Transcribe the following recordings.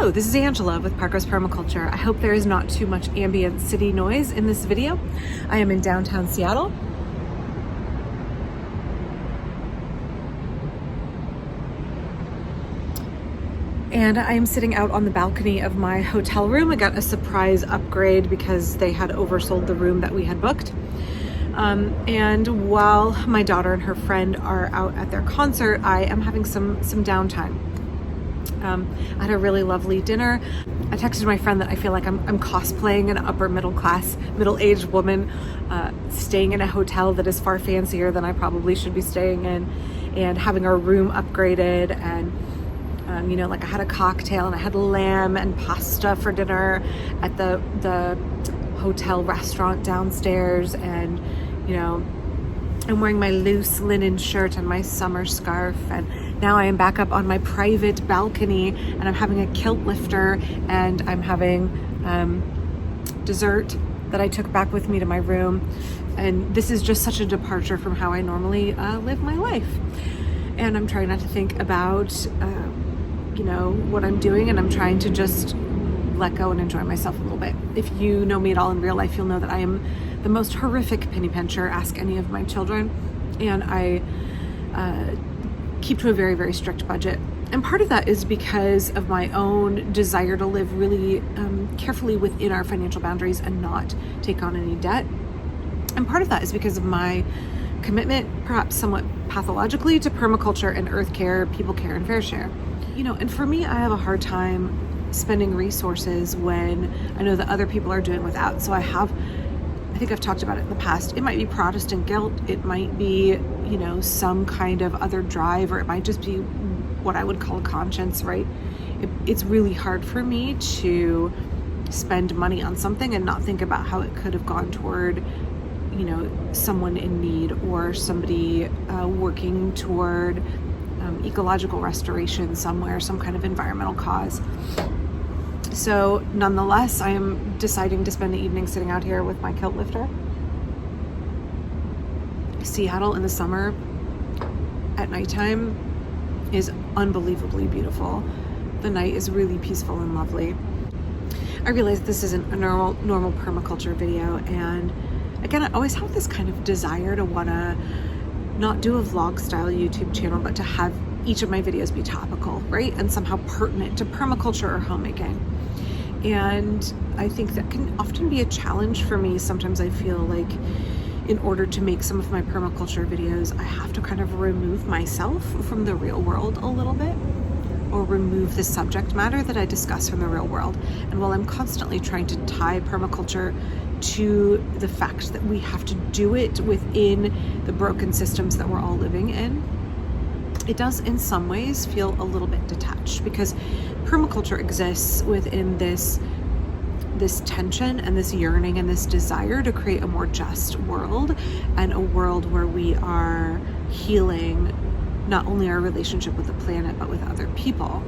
Hello, this is Angela with Parkos Permaculture. I hope there is not too much ambient city noise in this video. I am in downtown Seattle. And I am sitting out on the balcony of my hotel room. I got a surprise upgrade because they had oversold the room that we had booked. And while my daughter and her friend are out at their concert, I am having some downtime. I had a really lovely dinner. I texted my friend that I feel like I'm cosplaying an upper middle-aged woman staying in a hotel that is far fancier than I probably should be staying in, and having our room upgraded. And like I had a cocktail and I had lamb and pasta for dinner at the hotel restaurant downstairs, and I'm wearing my loose linen shirt and my summer scarf, and now I am back up on my private balcony and I'm having a kilt lifter, and I'm having dessert that I took back with me to my room. And this is just such a departure from how I normally live my life. And I'm trying not to think about what I'm doing, and I'm trying to just let go and enjoy myself a little bit. If you know me at all in real life, you'll know that I am the most horrific penny pincher, ask any of my children, and I keep to a very, very strict budget. And part of that is because of my own desire to live really carefully within our financial boundaries and not take on any debt. And part of that is because of my commitment, perhaps somewhat pathologically, to permaculture and earth care, people care, and fair share. And for me, I have a hard time spending resources when I know that other people are doing without. So I think I've talked about it in the past. It might be Protestant guilt. It might be, some kind of other drive, or it might just be what I would call a conscience, right? It's really hard for me to spend money on something and not think about how it could have gone toward, someone in need, or somebody working toward ecological restoration somewhere, some kind of environmental cause. So nonetheless, I am deciding to spend the evening sitting out here with my kilt lifter. Seattle in the summer at nighttime is unbelievably beautiful. The night is really peaceful and lovely. I realize this isn't a normal permaculture video, and again, I always have this kind of desire to want to not do a vlog style YouTube channel, but to have each of my videos be topical, right? And somehow pertinent to permaculture or homemaking. And I think that can often be a challenge for me. Sometimes I feel like in order to make some of my permaculture videos, I have to kind of remove myself from the real world a little bit, or remove the subject matter that I discuss from the real world. And while I'm constantly trying to tie permaculture to the fact that we have to do it within the broken systems that we're all living in, it does in some ways feel a little bit detached, because permaculture exists within this tension and this yearning and this desire to create a more just world, and a world where we are healing not only our relationship with the planet, but with other people.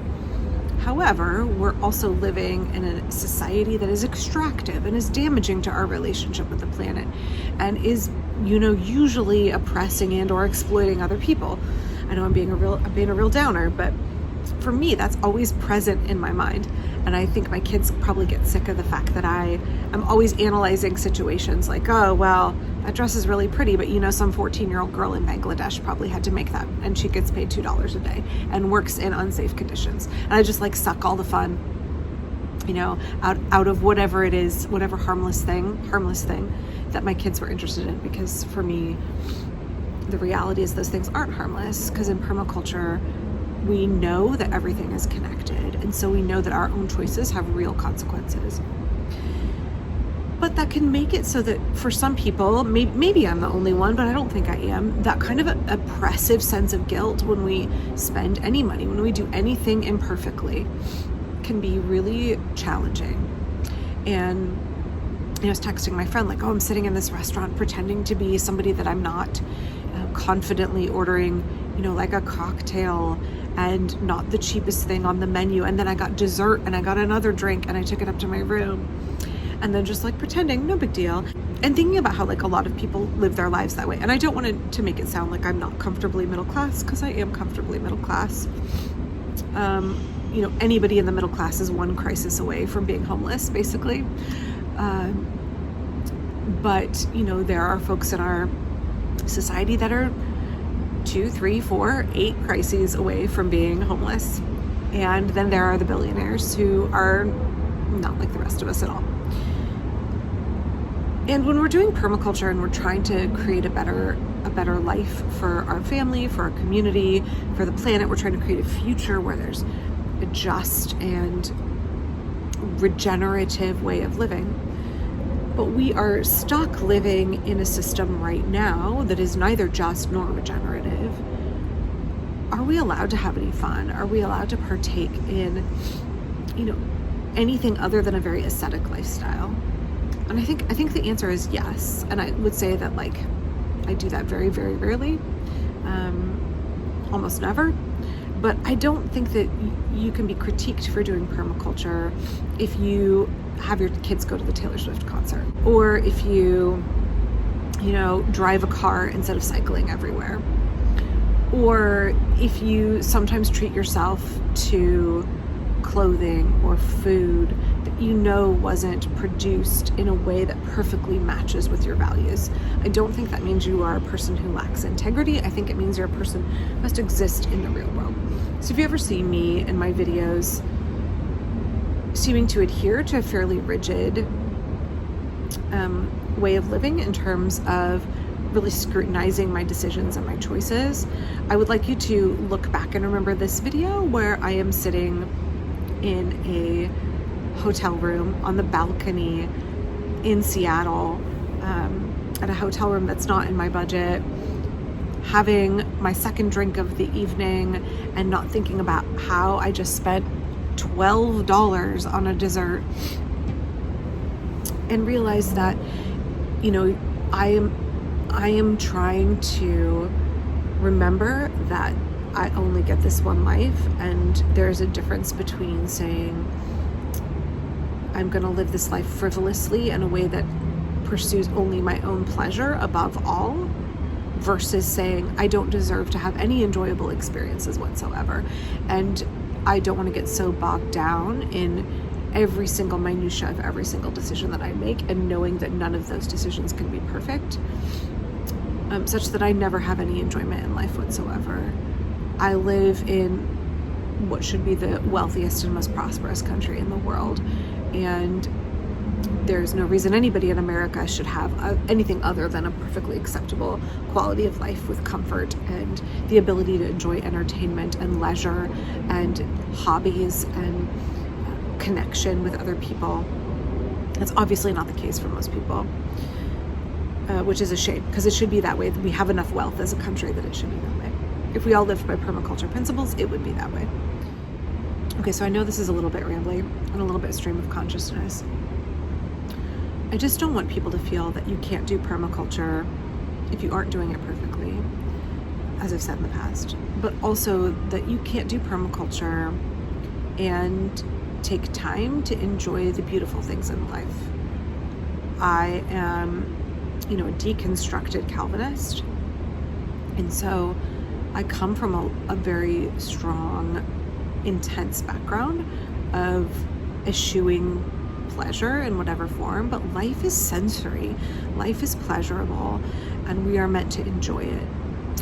However, we're also living in a society that is extractive and is damaging to our relationship with the planet, and is, usually oppressing and or exploiting other people. I know I'm being a real downer, but for me, that's always present in my mind. And I think my kids probably get sick of the fact that I'm always analyzing situations like, oh, well, that dress is really pretty, but some 14-year-old girl in Bangladesh probably had to make that, and she gets paid $2 a day and works in unsafe conditions. And I just suck all the fun, out of whatever it is, whatever harmless thing that my kids were interested in. Because for me, the reality is those things aren't harmless, because in permaculture, we know that everything is connected, and so we know that our own choices have real consequences. But that can make it so that for some people, maybe I'm the only one, but I don't think I am, that kind of an oppressive sense of guilt when we spend any money, when we do anything imperfectly, can be really challenging. And I was texting my friend I'm sitting in this restaurant pretending to be somebody that I'm not, confidently ordering, a cocktail and not the cheapest thing on the menu. And then I got dessert and I got another drink and I took it up to my room. And then just pretending, no big deal. And thinking about how a lot of people live their lives that way. And I don't want to make it sound like I'm not comfortably middle class, because I am comfortably middle class. anybody in the middle class is one crisis away from being homeless, basically. But there are folks in our society that are 2, 3, 4, 8 crises away from being homeless. And then there are the billionaires who are not like the rest of us at all. And when we're doing permaculture and we're trying to create a better life for our family, for our community, for the planet, we're trying to create a future where there's a just and regenerative way of living. But we are stuck living in a system right now that is neither just nor regenerative. Are we allowed to have any fun? Are we allowed to partake in, anything other than a very ascetic lifestyle? And I think the answer is yes. And I would say that I do that very, very rarely, almost never. But I don't think that you can be critiqued for doing permaculture if you have your kids go to the Taylor Swift concert, or if you drive a car instead of cycling everywhere, or if you sometimes treat yourself to clothing or food that wasn't produced in a way that perfectly matches with your values. I don't think that means you are a person who lacks integrity. I think it means you're a person who must exist in the real world. So if you ever see me in my videos seeming to adhere to a fairly rigid way of living in terms of really scrutinizing my decisions and my choices, I would like you to look back and remember this video where I am sitting in a hotel room on the balcony in Seattle, at a hotel room that's not in my budget, having my second drink of the evening and not thinking about how I just spent $12 on a dessert, and realize that I am trying to remember that I only get this one life, and there's a difference between saying I'm going to live this life frivolously in a way that pursues only my own pleasure above all, versus saying I don't deserve to have any enjoyable experiences whatsoever. And I don't want to get so bogged down in every single minutia of every single decision that I make, and knowing that none of those decisions can be perfect, such that I never have any enjoyment in life whatsoever. I live in what should be the wealthiest and most prosperous country in the world, and there's no reason anybody in America should have anything other than a perfectly acceptable quality of life with comfort and the ability to enjoy entertainment and leisure and hobbies and connection with other people. That's obviously not the case for most people, which is a shame, because it should be that way. We have enough wealth as a country that it should be that way. If we all lived by permaculture principles, it would be that way. Okay, so I know this is a little bit rambly and a little bit stream of consciousness. I just don't want people to feel that you can't do permaculture if you aren't doing it perfectly, as I've said in the past, but also that you can't do permaculture and take time to enjoy the beautiful things in life. I am, a deconstructed Calvinist, and so I come from a very strong, intense background of eschewing pleasure in whatever form, but life is sensory, life is pleasurable, and we are meant to enjoy it.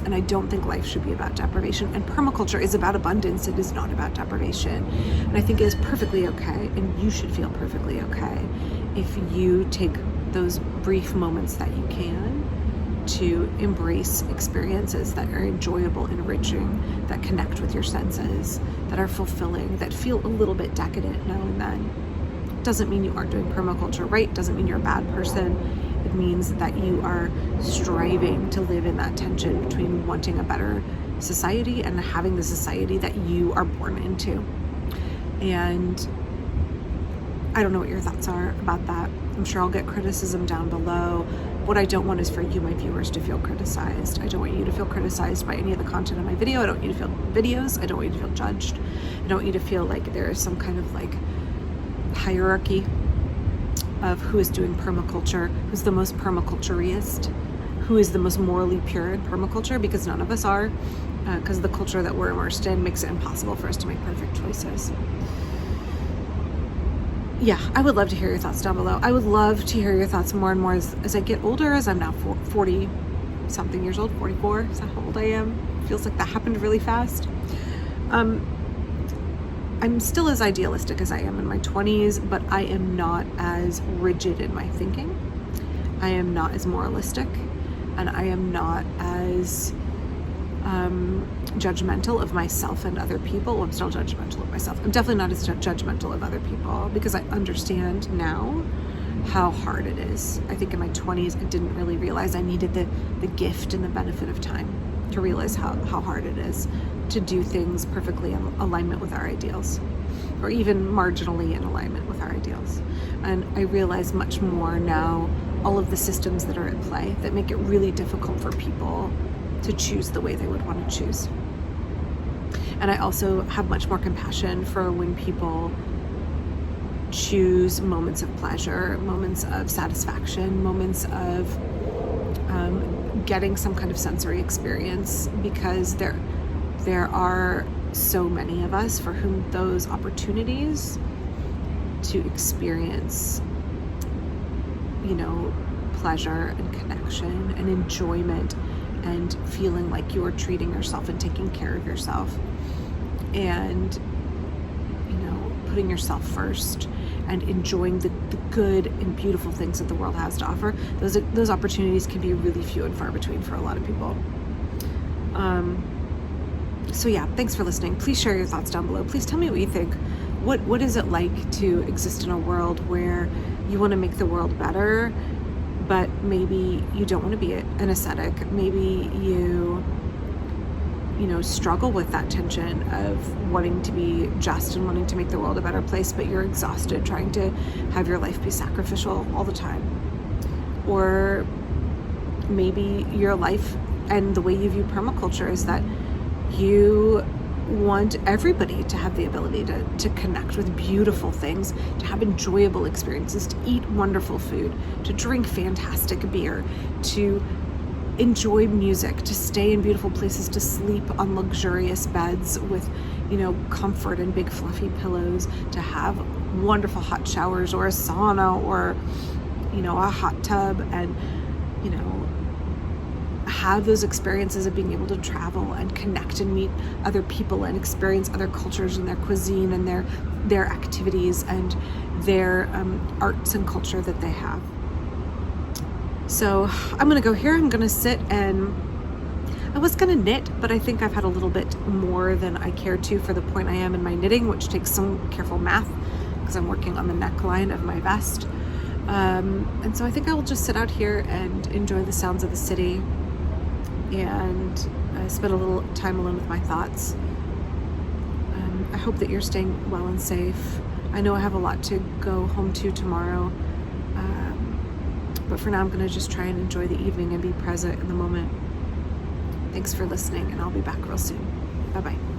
And I don't think life should be about deprivation, and permaculture is about abundance. It is not about deprivation. And I think it is perfectly okay, and you should feel perfectly okay if you take those brief moments that you can to embrace experiences that are enjoyable, enriching, that connect with your senses, that are fulfilling, that feel a little bit decadent now and then. Doesn't mean you aren't doing permaculture right, doesn't mean you're a bad person. It means that you are striving to live in that tension between wanting a better society and having the society that you are born into. And I don't know what your thoughts are about that. I'm sure I'll get criticism down below. What I don't want is for you, my viewers, to feel criticized. I don't want you to feel criticized by any of the content in my video. I don't want you to feel videos. I don't want you to feel judged. I don't want you to feel like there is some kind of hierarchy of who is doing permaculture, who's the most permaculturiest, who is the most morally pure in permaculture, because none of us are. because the culture that we're immersed in makes it impossible for us to make perfect choices. Yeah, I would love to hear your thoughts down below. I would love to hear your thoughts more and more as I get older, as I'm now 40 something years old, 44. Is that how old I am? Feels like that happened really fast. I'm still as idealistic as I am in my 20s, but I am not as rigid in my thinking. I am not as moralistic, and I am not as judgmental of myself and other people. Well, I'm still judgmental of myself. I'm definitely not as judgmental of other people, because I understand now how hard it is. I think in my 20s, I didn't really realize I needed the gift and the benefit of time to realize how hard it is to do things perfectly in alignment with our ideals, or even marginally in alignment with our ideals. And I realize much more now all of the systems that are at play that make it really difficult for people to choose the way they would want to choose. And I also have much more compassion for when people choose moments of pleasure, moments of satisfaction, moments of getting some kind of sensory experience, because there are so many of us for whom those opportunities to experience, pleasure and connection and enjoyment and feeling like you're treating yourself and taking care of yourself and, putting yourself first and enjoying the good and beautiful things that the world has to offer, those opportunities can be really few and far between for a lot of people. So yeah, thanks for listening. Please share your thoughts down below. Please tell me what you think. What is it like to exist in a world where you want to make the world better, but maybe you don't want to be an ascetic? Maybe you struggle with that tension of wanting to be just and wanting to make the world a better place, but you're exhausted trying to have your life be sacrificial all the time. Or maybe your life and the way you view permaculture is that you want everybody to have the ability to connect with beautiful things, to have enjoyable experiences, to eat wonderful food, to drink fantastic beer, to enjoy music, to stay in beautiful places, to sleep on luxurious beds with, comfort and big fluffy pillows, to have wonderful hot showers or a sauna or, a hot tub, and, have those experiences of being able to travel and connect and meet other people and experience other cultures and their cuisine and their activities and their arts and culture that they have. So I'm going to go here. I'm going to sit, and I was going to knit, but I think I've had a little bit more than I care to for the point I am in my knitting, which takes some careful math because I'm working on the neckline of my vest. And so I think I will just sit out here and enjoy the sounds of the city and spend a little time alone with my thoughts. I hope that you're staying well and safe. I know I have a lot to go home to tomorrow. But for now, I'm going to just try and enjoy the evening and be present in the moment. Thanks for listening, and I'll be back real soon. Bye-bye.